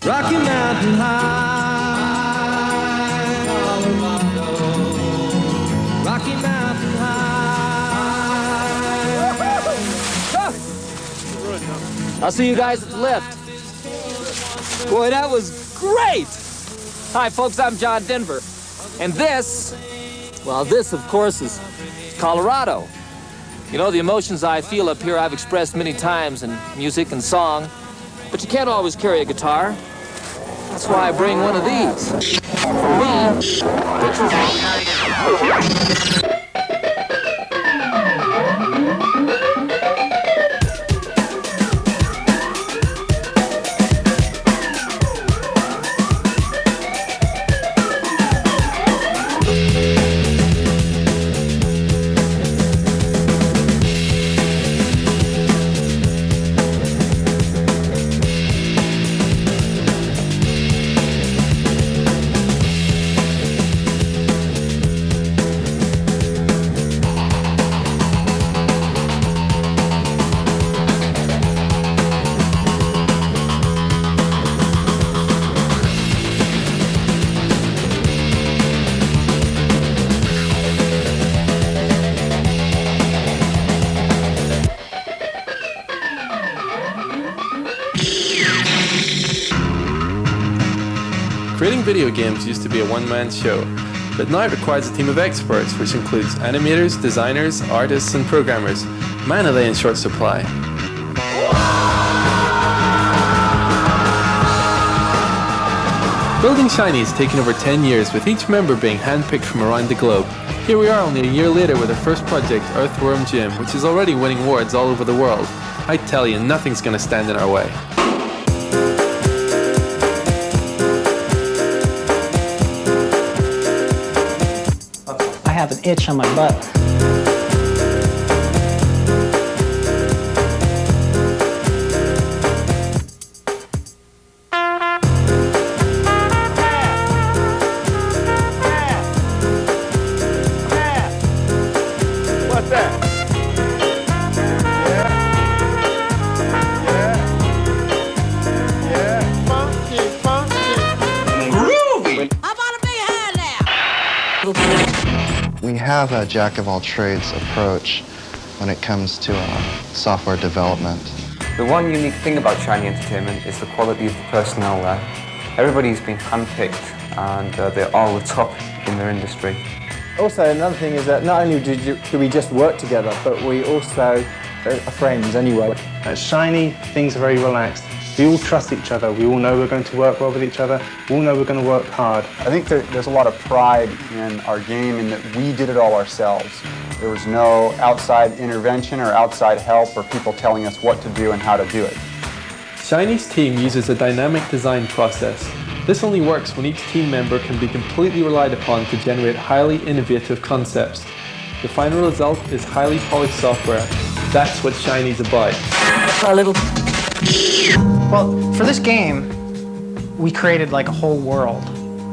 Rocky Mountain High, Colorado, Rocky Mountain High. I'll see you guys at the lift. Boy, that was great! Hi, folks, I'm John Denver. And this, well, this, of course, is Colorado. You know, the emotions I feel up here I've expressed many times in music and song, but you can't always carry a guitar. That's why I bring one of these. For me, Creating video games used to be a one-man show, but now it requires a team of experts, which includes animators, designers, artists, and programmers. Man, are they in short supply. Building Shiny has taken over 10 years, with each member being handpicked from around the globe. Here we are only a year later with our first project, Earthworm Jim, which is already winning awards all over the world. I tell you, nothing's going to stand in our way. I have an itch on my butt. What's that? Yeah. Funky. Groovy. How about a big hand now? We have a jack-of-all-trades approach when it comes to software development. The one unique thing about Shiny Entertainment is the quality of the personnel there. Everybody's been handpicked and they're all the top in their industry. Also, another thing is that not only do we just work together, but we also are friends anyway. At Shiny, things are very relaxed. We all trust each other. We all know we're going to work well with each other. We all know we're going to work hard. I think there's a lot of pride in our game in that we did it all ourselves. There was no outside intervention or outside help or people telling us what to do and how to do it. Shiny's team uses a dynamic design process. This only works when each team member can be completely relied upon to generate highly innovative concepts. The final result is highly polished software. That's what Shiny's about. A little. Well, for this game, we created like a whole world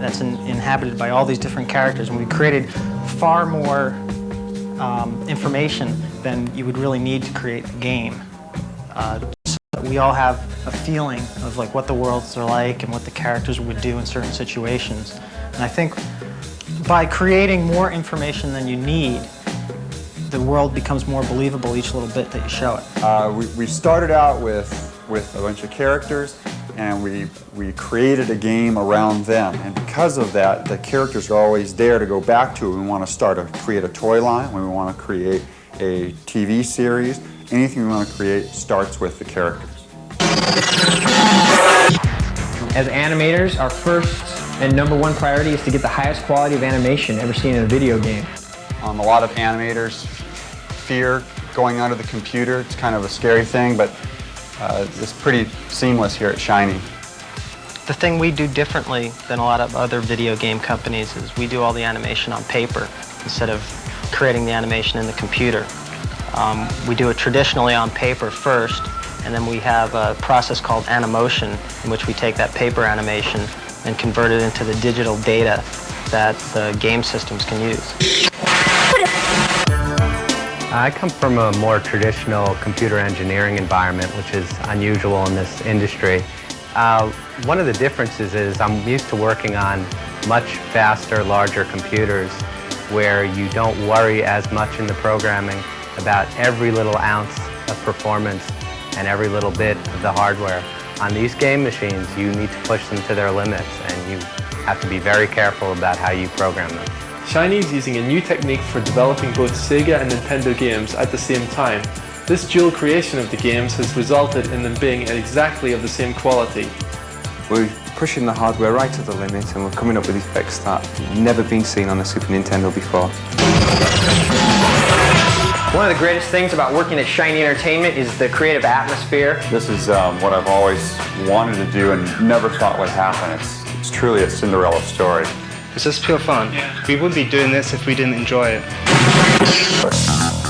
that's inhabited by all these different characters, and we created far more information than you would really need to create a game. So we all have a feeling of like what the worlds are like and what the characters would do in certain situations. And I think by creating more information than you need, the world becomes more believable each little bit that you show it. We started out with a bunch of characters, and we created a game around them. And because of that, the characters are always there to go back to. We want to create a toy line. We want to create a TV series. Anything we want to create starts with the characters. As animators, our first and #1 priority is to get the highest quality of animation ever seen in a video game. A lot of animators fear going under the computer. It's kind of a scary thing, but it's pretty seamless here at Shiny. The thing we do differently than a lot of other video game companies is we do all the animation on paper instead of creating the animation in the computer. We do it traditionally on paper first, and then we have a process called Animotion, in which we take that paper animation and convert it into the digital data that the game systems can use. I come from a more traditional computer engineering environment, which is unusual in this industry. One of the differences is I'm used to working on much faster, larger computers where you don't worry as much in the programming about every little ounce of performance and every little bit of the hardware. On these game machines, you need to push them to their limits, and you have to be very careful about how you program them. Shiny is using a new technique for developing both Sega and Nintendo games at the same time. This dual creation of the games has resulted in them being exactly of the same quality. We're pushing the hardware right to the limit, and we're coming up with effects that have never been seen on a Super Nintendo before. One of the greatest things about working at Shiny Entertainment is the creative atmosphere. This is what I've always wanted to do and never thought would happen. It's truly a Cinderella story. It's just pure fun. We wouldn't be doing this if we didn't enjoy it.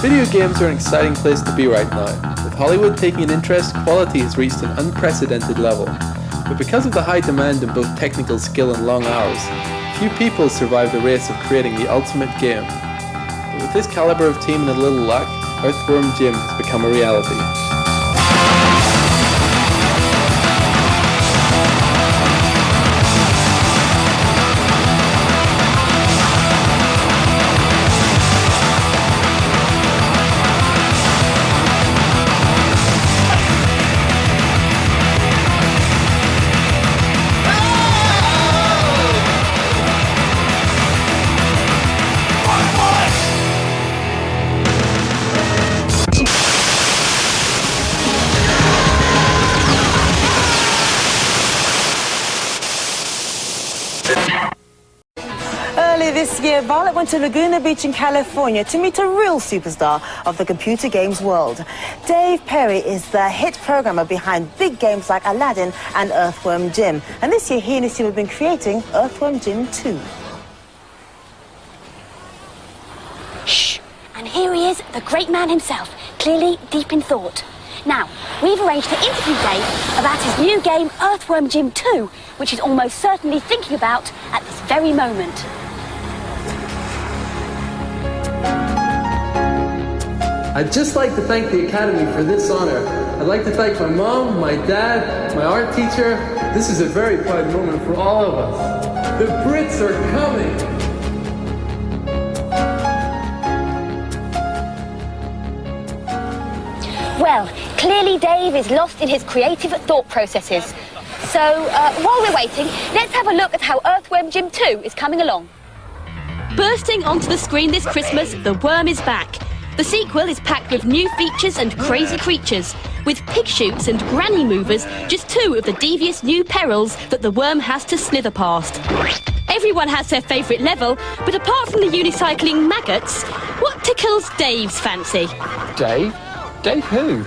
Video games are an exciting place to be right now. With Hollywood taking an interest, quality has reached an unprecedented level. But because of the high demand in both technical skill and long hours, few people survive the race of creating the ultimate game. But with this caliber of team and a little luck, Earthworm Jim has become a reality. Earlier this year, Violet went to Laguna Beach in California to meet a real superstar of the computer games world. Dave Perry is the hit programmer behind big games like Aladdin and Earthworm Jim. And this year, he and his team have been creating Earthworm Jim 2. Shh! And here he is, the great man himself, clearly deep in thought. Now, we've arranged to interview Dave about his new game, Earthworm Jim 2, which he's almost certainly thinking about at this very moment. I'd just like to thank the Academy for this honor. I'd like to thank my mom, my dad, my art teacher. This is a very proud moment for all of us. The Brits are coming! Well, clearly Dave is lost in his creative thought processes. So, while we're waiting, let's have a look at how Earthworm Jim 2 is coming along. Bursting onto the screen this Christmas, The Worm is back. The sequel is packed with new features and crazy creatures, with pig shoots and granny movers, just two of the devious new perils that the worm has to slither past. Everyone has their favourite level, but apart from the unicycling maggots, what tickles Dave's fancy? Dave? Dave who?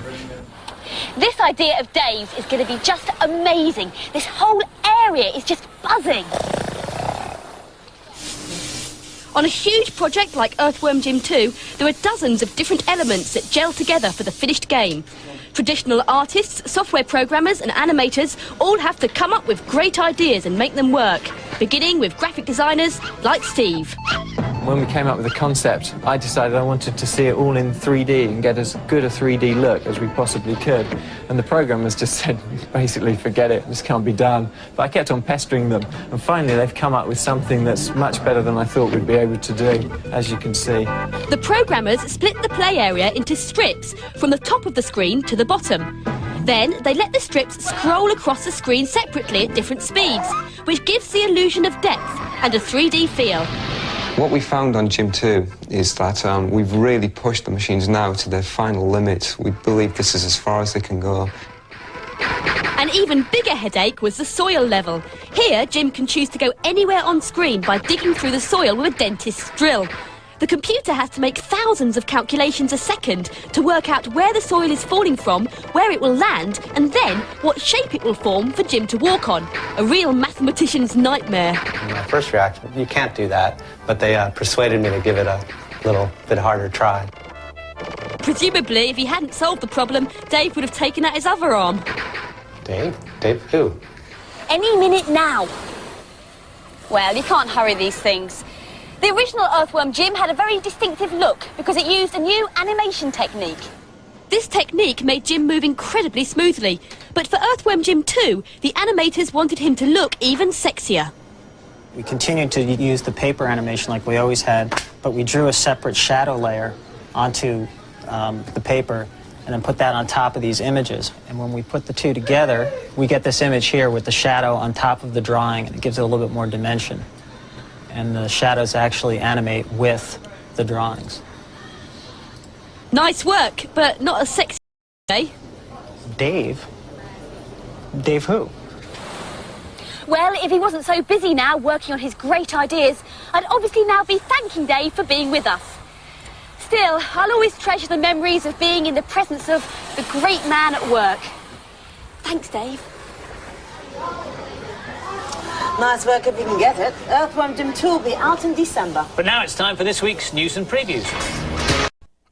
This idea of Dave's is going to be just amazing. This whole area is just buzzing. On a huge project like Earthworm Jim 2, there are dozens of different elements that gel together for the finished game. Traditional artists, software programmers and animators all have to come up with great ideas and make them work, beginning with graphic designers like Steve. When we came up with the concept, I decided I wanted to see it all in 3D and get as good a 3D look as we possibly could. And the programmers just said, basically, forget it, this can't be done. But I kept on pestering them, and finally they've come up with something that's much better than I thought we'd be able to do, as you can see. The programmers split the play area into strips from the top of the screen to the bottom. Then they let the strips scroll across the screen separately at different speeds, which gives the illusion of depth and a 3D feel. What we found on Jim 2 is that we've really pushed the machines now to their final limit. We believe this is as far as they can go. An even bigger headache was the soil level. Here, Jim can choose to go anywhere on screen by digging through the soil with a dentist's drill. The computer has to make thousands of calculations a second to work out where the soil is falling from, where it will land, and then what shape it will form for Jim to walk on. A real mathematician's nightmare. My first reaction, you can't do that, but they persuaded me to give it a little bit harder try. Presumably, if he hadn't solved the problem, Dave would have taken out his other arm. Dave? Dave who? Any minute now. Well, you can't hurry these things. The original Earthworm Jim had a very distinctive look because it used a new animation technique. This technique made Jim move incredibly smoothly, But for Earthworm Jim 2, the animators wanted him to look even sexier. We continued to use the paper animation like we always had, but we drew a separate shadow layer onto the paper and then put that on top of these images. And when we put the two together, we get this image here with the shadow on top of the drawing, and it gives it a little bit more dimension. And the shadows actually animate with the drawings. Nice work, but not as sexy, eh? Dave? Dave who? Well, if he wasn't so busy now working on his great ideas, I'd obviously now be thanking Dave for being with us. Still, I'll always treasure the memories of being in the presence of the great man at work. Thanks, Dave. Nice work if you can get it. Earthworm Jim 2 will be out in December. But now it's time for this week's news and previews.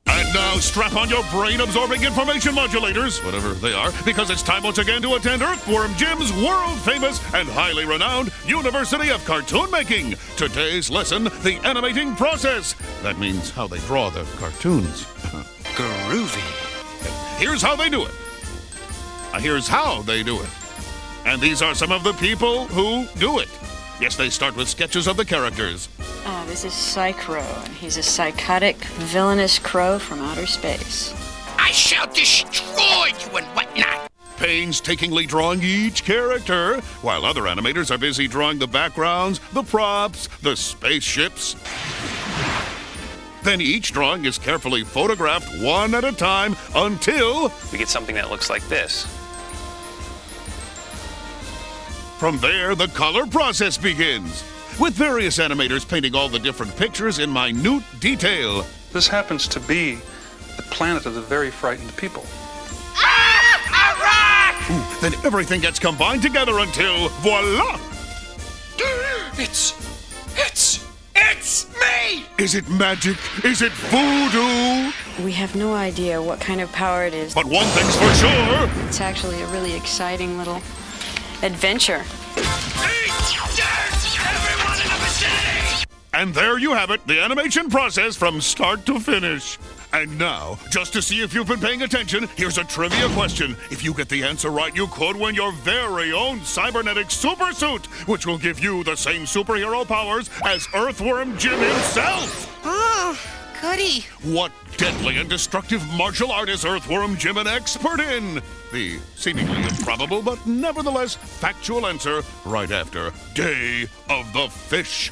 And now strap on your brain-absorbing information modulators, whatever they are, because it's time once again to attend Earthworm Jim's world-famous and highly renowned University of Cartoon Making. Today's lesson, the animating process. That means how they draw the cartoons. Groovy. Here's how they do it. Here's how they do it. And these are some of the people who do it. Yes, they start with sketches of the characters. This is Psychro, and he's a psychotic, villainous crow from outer space. I shall destroy you and whatnot. Painstakingly drawing each character, while other animators are busy drawing the backgrounds, the props, the spaceships. Then each drawing is carefully photographed one at a time until We get something that looks like this. from there, the color process begins, with various animators painting all the different pictures in minute detail. This happens to be the planet of the very frightened people. Ooh, then everything gets combined together until, voila! It's me! Is it magic? Is it voodoo? We have no idea what kind of power it is. But one thing's for sure. It's actually a really exciting little adventure. And there you have it, the animation process from start to finish. And now, just to see if you've been paying attention, here's a trivia question. If you get the answer right, you could win your very own cybernetic super suit, which will give you the same superhero powers as Earthworm Jim himself. Oh, goody. What deadly and destructive martial art is Earthworm Jim an expert in? The seemingly improbable but nevertheless factual answer right after Day of the Fish.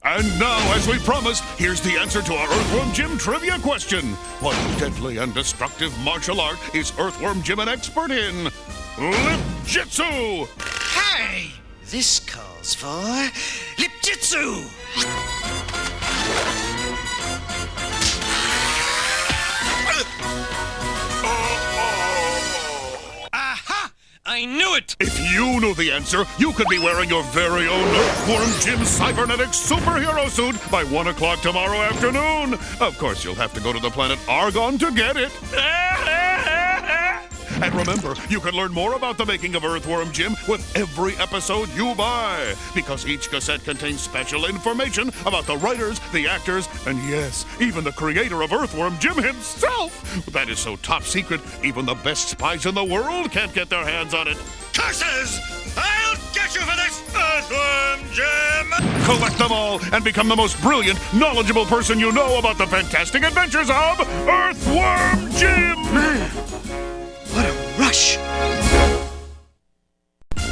And now, as we promised, here's the answer to our Earthworm Jim trivia question. What deadly and destructive martial art is Earthworm Jim an expert in? Lip Jitsu! Hey, this calls for Lip Jitsu! Aha! I knew it! If you knew the answer, you could be wearing your very own Earthworm Jim cybernetic superhero suit by 1 o'clock tomorrow afternoon. Of course, you'll have to go to the planet Argon to get it. And remember, you can learn more about the making of Earthworm Jim with every episode you buy, because each cassette contains special information about the writers, the actors, and yes, even the creator of Earthworm Jim himself. That is so top secret, even the best spies in the world can't get their hands on it. Curses! I'll get you for this, Earthworm Jim! Collect them all and become the most brilliant, knowledgeable person you know about the fantastic adventures of Earthworm Jim! Man, what a rush!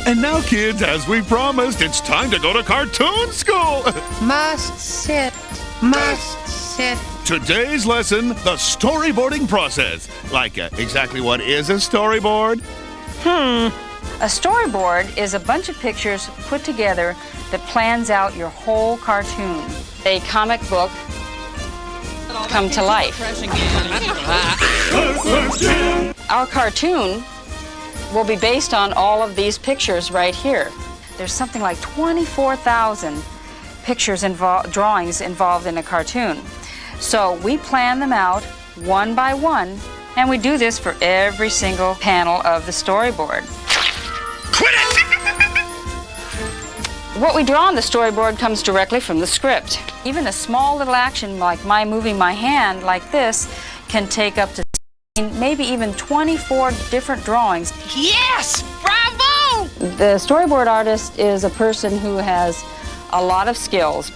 And now, kids, as we promised, it's time to go to cartoon school! Must sit, must sit. Today's lesson, the storyboarding process. Like, exactly what is a storyboard? A storyboard is a bunch of pictures put together that plans out your whole cartoon. A comic book come to life. Our cartoon will be based on all of these pictures right here. There's something like 24,000 pictures drawings involved in a cartoon. So we plan them out one by one, and we do this for every single panel of the storyboard. Quit it! What we draw on the storyboard comes directly from the script. Even a small little action like my moving my hand like this can take up to Maybe even 24 different drawings. Yes! Bravo! The storyboard artist is a person who has a lot of skills.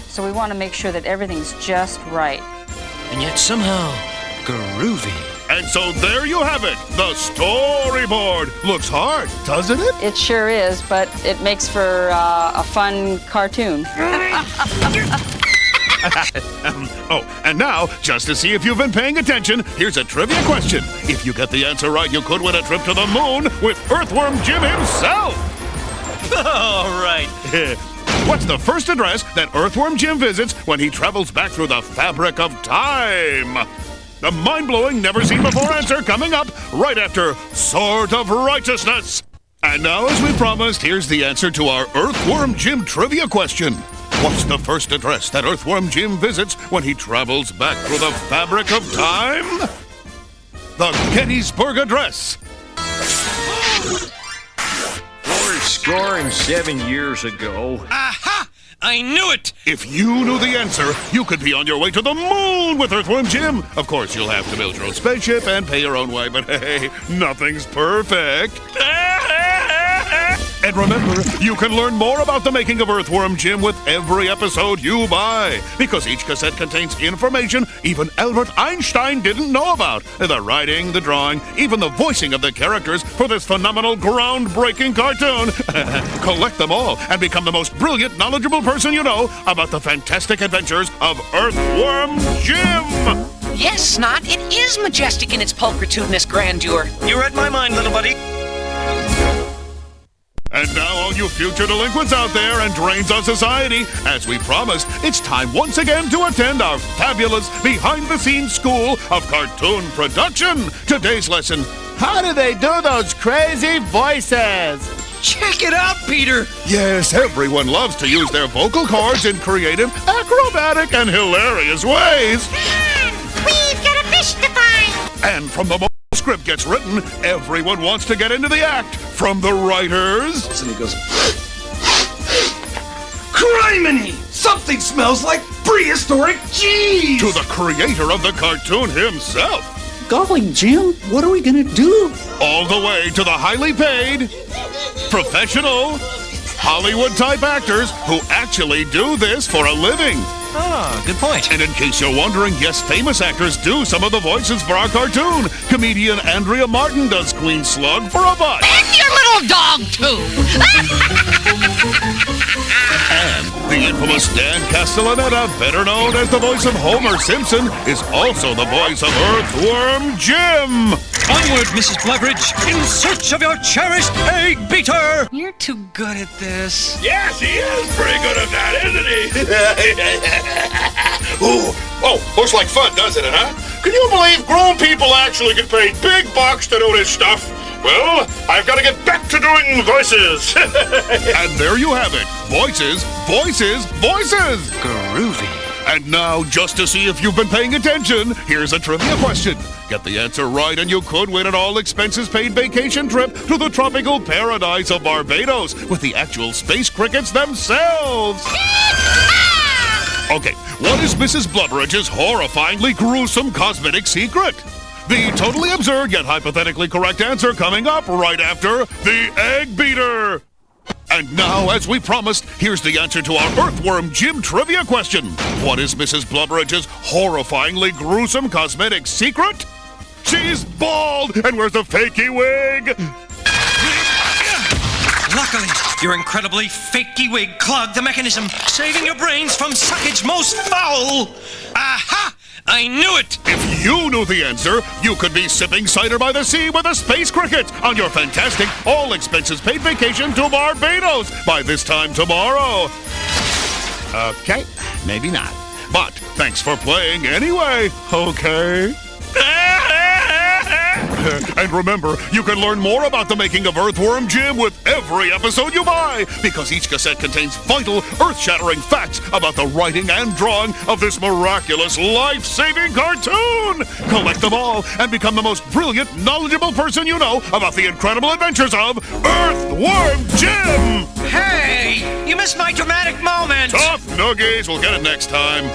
So we want to make sure that everything's just right. And yet somehow groovy. And so there you have it, the storyboard. Looks hard, doesn't it? It sure is, but it makes for a fun cartoon. Oh, and now, just to see if you've been paying attention, here's a trivia question. If you get the answer right, you could win a trip to the moon with Earthworm Jim himself. All right. What's the first address that Earthworm Jim visits when he travels back through the fabric of time? The mind-blowing, never-seen-before answer coming up right after Sword of Righteousness. And now, as we promised, here's the answer to our Earthworm Jim trivia question. What's the first address that Earthworm Jim visits when he travels back through the fabric of time? The Gettysburg Address. 47 years ago. Aha! I knew it! If you knew the answer, you could be on your way to the moon with Earthworm Jim. Of course, you'll have to build your own spaceship and pay your own way, but hey, nothing's perfect. And remember, you can learn more about the making of Earthworm Jim with every episode you buy, because each cassette contains information even Albert Einstein didn't know about. The writing, the drawing, even the voicing of the characters for this phenomenal, groundbreaking cartoon. Collect them all and become the most brilliant, knowledgeable person you know about the fantastic adventures of Earthworm Jim. Yes, Snot, it is majestic in its pulchritudinous grandeur. You read my mind, little buddy. And now, all you future delinquents out there and drains on society, as we promised, it's time once again to attend our fabulous behind-the-scenes school of cartoon production. Today's lesson: how do they do those crazy voices? Check it out, Peter! Yes, everyone loves to use their vocal cords in creative, acrobatic, and hilarious ways. We've got a fish to find! And from the moment the script gets written, everyone wants to get into the act. From the writers... And he goes... Criminy! Something smells like prehistoric cheese! To the creator of the cartoon himself. Golly, Jim, what are we gonna do? All the way to the highly paid, professional, Hollywood-type actors who actually do this for a living. Ah, good point. And in case you're wondering, yes, famous actors do some of the voices for our cartoon. Comedian Andrea Martin does Queen Slug for a butt. And your little dog, too! And the infamous Dan Castellaneta, better known as the voice of Homer Simpson, is also the voice of Earthworm Jim. Onward, Mrs. Blubridge, in search of your cherished egg beater! You're too good at this. Yes, he is pretty good at that, isn't he? Ooh, oh, looks like fun, doesn't it, huh? Can you believe grown people actually get paid big bucks to do this stuff? Well, I've got to get back to doing voices. And there you have it. Voices, voices, voices. Groovy. And now, just to see if you've been paying attention, here's a trivia question. Get the answer right and you could win an all-expenses-paid vacation trip to the tropical paradise of Barbados with the actual space crickets themselves. Okay, what is Mrs. Blubberidge's horrifyingly gruesome cosmetic secret? The totally absurd yet hypothetically correct answer coming up right after the Egg Beater. And now, as we promised, here's the answer to our Earthworm Jim trivia question. What is Mrs. Blubberidge's horrifyingly gruesome cosmetic secret? She's bald and wears a fakey wig. Luckily, your incredibly fakey wig clogged the mechanism, saving your brains from suckage most foul. Aha! I knew it! If you knew the answer, you could be sipping cider by the sea with a space cricket on your fantastic, all-expenses-paid vacation to Barbados by this time tomorrow. Okay, maybe not. But thanks for playing anyway, okay? And remember, you can learn more about the making of Earthworm Jim with every episode you buy, because each cassette contains vital, earth-shattering facts about the writing and drawing of this miraculous, life-saving cartoon. Collect them all and become the most brilliant, knowledgeable person you know about the incredible adventures of Earthworm Jim. Hey, you missed my dramatic moment. Tough noogies. We'll get it next time.